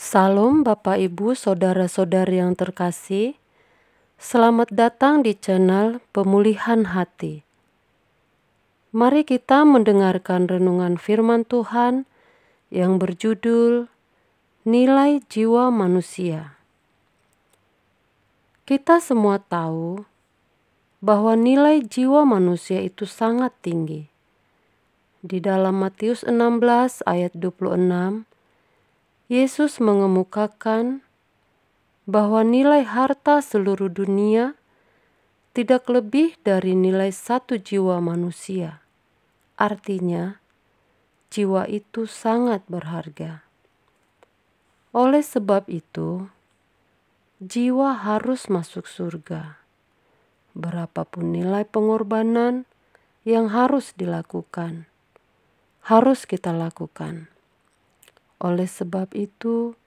Salam Bapak Ibu Saudara-saudari yang terkasih. Selamat datang di channel Pemulihan Hati. Mari kita mendengarkan renungan firman Tuhan yang berjudul Nilai Jiwa Manusia. Kita semua tahu bahwa nilai jiwa manusia itu sangat tinggi. Di dalam Matius 16 ayat 26, Yesus mengemukakan bahwa nilai harta seluruh dunia tidak lebih dari nilai satu jiwa manusia. Artinya, jiwa itu sangat berharga. Oleh sebab itu, jiwa harus masuk surga. Berapapun nilai pengorbanan yang harus dilakukan, harus kita lakukan. Oleh sebab itu,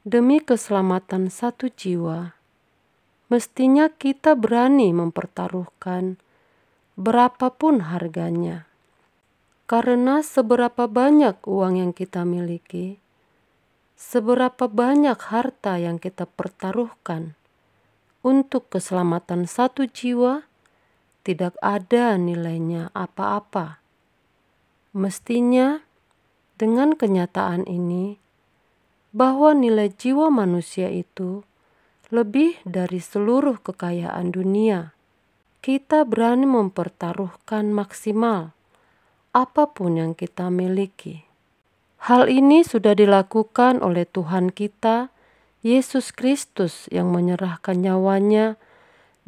demi keselamatan satu jiwa, mestinya kita berani mempertaruhkan berapapun harganya. Karena seberapa banyak uang yang kita miliki, seberapa banyak harta yang kita pertaruhkan untuk keselamatan satu jiwa, tidak ada nilainya apa-apa. Mestinya dengan kenyataan ini, bahwa nilai jiwa manusia itu lebih dari seluruh kekayaan dunia, kita berani mempertaruhkan maksimal apapun yang kita miliki. Hal ini sudah dilakukan oleh Tuhan kita, Yesus Kristus, yang menyerahkan nyawanya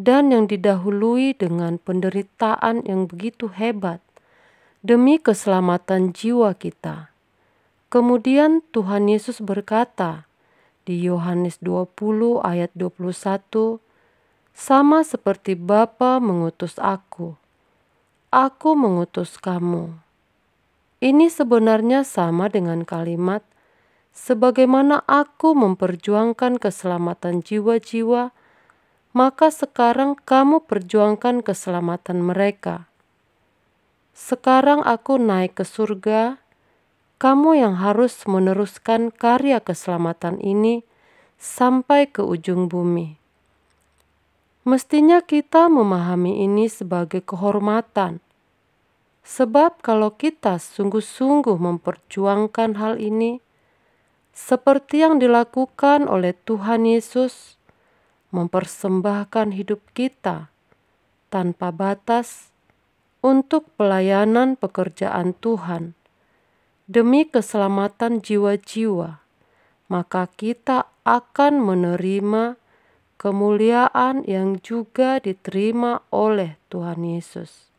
dan yang didahului dengan penderitaan yang begitu hebat demi keselamatan jiwa kita. Kemudian Tuhan Yesus berkata di Yohanes 20 ayat 21, "Sama seperti Bapa mengutus aku mengutus kamu." Ini sebenarnya sama dengan kalimat, "Sebagaimana aku memperjuangkan keselamatan jiwa-jiwa, maka sekarang kamu perjuangkan keselamatan mereka. Sekarang aku naik ke surga, kamu yang harus meneruskan karya keselamatan ini sampai ke ujung bumi." Mestinya kita memahami ini sebagai kehormatan. Sebab kalau kita sungguh-sungguh memperjuangkan hal ini, seperti yang dilakukan oleh Tuhan Yesus, mempersembahkan hidup kita tanpa batas untuk pelayanan pekerjaan Tuhan, demi keselamatan jiwa-jiwa, maka kita akan menerima kemuliaan yang juga diterima oleh Tuhan Yesus.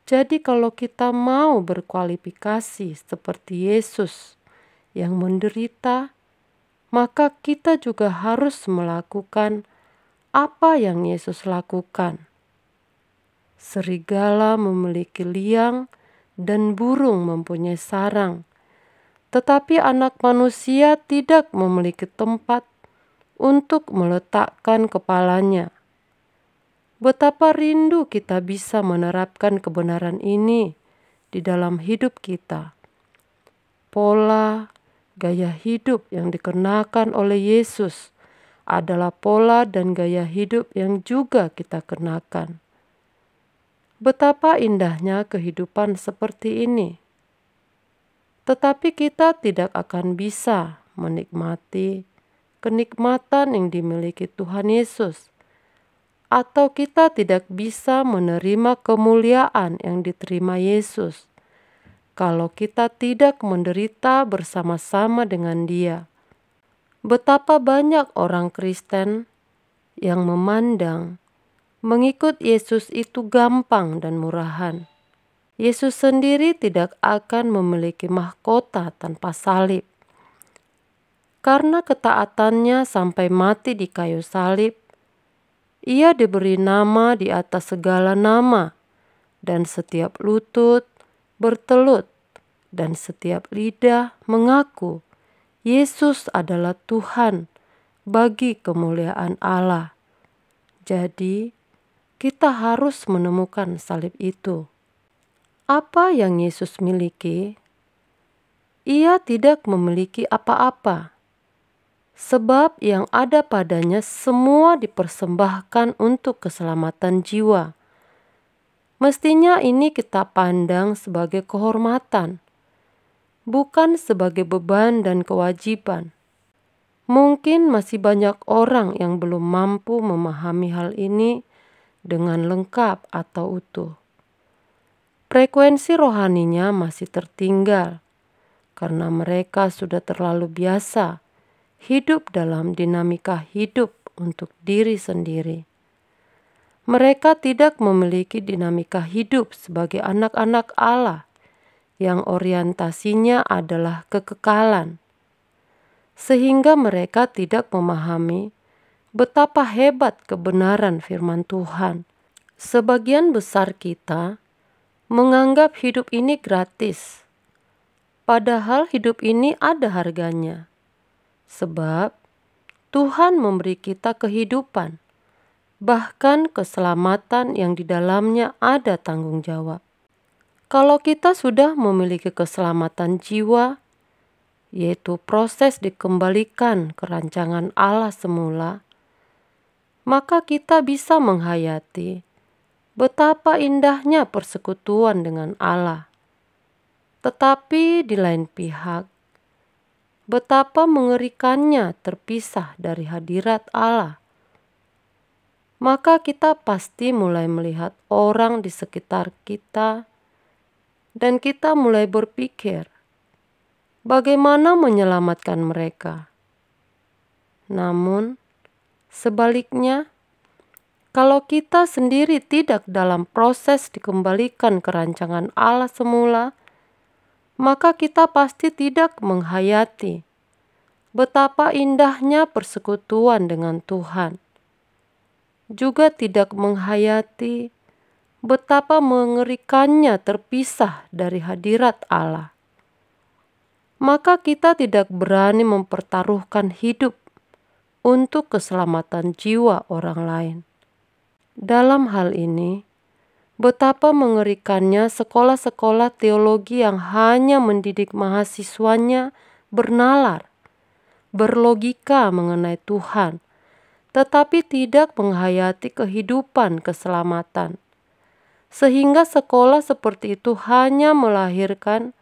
Jadi kalau kita mau berkualifikasi seperti Yesus yang menderita, maka kita juga harus melakukan apa yang Yesus lakukan. Serigala memiliki liang dan burung mempunyai sarang, tetapi anak manusia tidak memiliki tempat untuk meletakkan kepalanya. Betapa rindu kita bisa menerapkan kebenaran ini di dalam hidup kita. Pola gaya hidup yang dikenakan oleh Yesus adalah pola dan gaya hidup yang juga kita kenakan. Betapa indahnya kehidupan seperti ini. Tetapi kita tidak akan bisa menikmati kenikmatan yang dimiliki Tuhan Yesus, atau kita tidak bisa menerima kemuliaan yang diterima Yesus kalau kita tidak menderita bersama-sama dengan Dia. Betapa banyak orang Kristen yang memandang mengikut Yesus itu gampang dan murahan. Yesus sendiri tidak akan memiliki mahkota tanpa salib. Karena ketaatannya sampai mati di kayu salib, Ia diberi nama di atas segala nama, dan setiap lutut bertelut, dan setiap lidah mengaku Yesus adalah Tuhan bagi kemuliaan Allah. Jadi, kita harus menemukan salib itu. Apa yang Yesus miliki? Ia tidak memiliki apa-apa. sebab yang ada padanya semua dipersembahkan untuk keselamatan jiwa. Mestinya ini kita pandang sebagai kehormatan, bukan sebagai beban dan kewajiban. Mungkin masih banyak orang yang belum mampu memahami hal ini dengan lengkap atau utuh. Frekuensi rohaninya masih tertinggal karena mereka sudah terlalu biasa hidup dalam dinamika hidup untuk diri sendiri. Mereka tidak memiliki dinamika hidup sebagai anak-anak Allah yang orientasinya adalah kekekalan, sehingga mereka tidak memahami betapa hebat kebenaran firman Tuhan. Sebagian besar kita menganggap hidup ini gratis, padahal hidup ini ada harganya. Sebab Tuhan memberi kita kehidupan, bahkan keselamatan yang di dalamnya ada tanggung jawab. Kalau kita sudah memiliki keselamatan jiwa, yaitu proses dikembalikan ke rancangan Allah semula, maka kita bisa menghayati betapa indahnya persekutuan dengan Allah. Tetapi di lain pihak, betapa mengerikannya terpisah dari hadirat Allah. Maka kita pasti mulai melihat orang di sekitar kita dan kita mulai berpikir bagaimana menyelamatkan mereka. Namun, sebaliknya, kalau kita sendiri tidak dalam proses dikembalikan ke rancangan Allah semula, maka kita pasti tidak menghayati betapa indahnya persekutuan dengan Tuhan. Juga tidak menghayati betapa mengerikannya terpisah dari hadirat Allah. Maka kita tidak berani mempertaruhkan hidup untuk keselamatan jiwa orang lain. Dalam hal ini, betapa mengerikannya sekolah-sekolah teologi yang hanya mendidik mahasiswanya bernalar, berlogika mengenai Tuhan, tetapi tidak menghayati kehidupan keselamatan. Sehingga sekolah seperti itu hanya melahirkan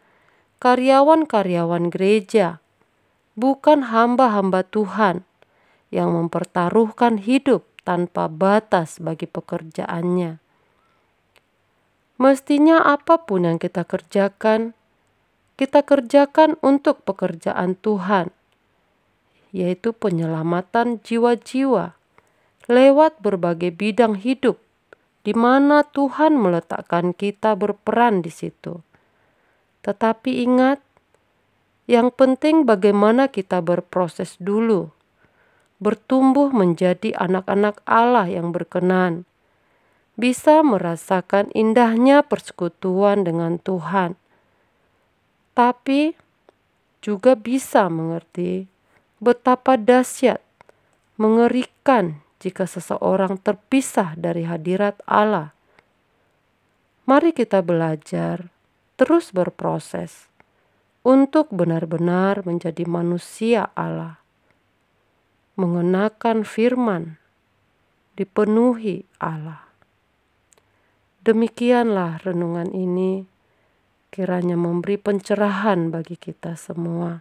karyawan-karyawan gereja, bukan hamba-hamba Tuhan yang mempertaruhkan hidup tanpa batas bagi pekerjaannya. Mestinya apapun yang kita kerjakan untuk pekerjaan Tuhan, yaitu penyelamatan jiwa-jiwa lewat berbagai bidang hidup di mana Tuhan meletakkan kita berperan di situ. Tetapi ingat, yang penting bagaimana kita berproses dulu, bertumbuh menjadi anak-anak Allah yang berkenan, bisa merasakan indahnya persekutuan dengan Tuhan, tapi juga bisa mengerti betapa dahsyat, mengerikan jika seseorang terpisah dari hadirat Allah. Mari kita belajar terus berproses untuk benar-benar menjadi manusia Allah, mengenakan firman, dipenuhi Allah. Demikianlah renungan ini, kiranya memberi pencerahan bagi kita semua.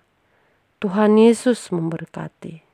Tuhan Yesus memberkati.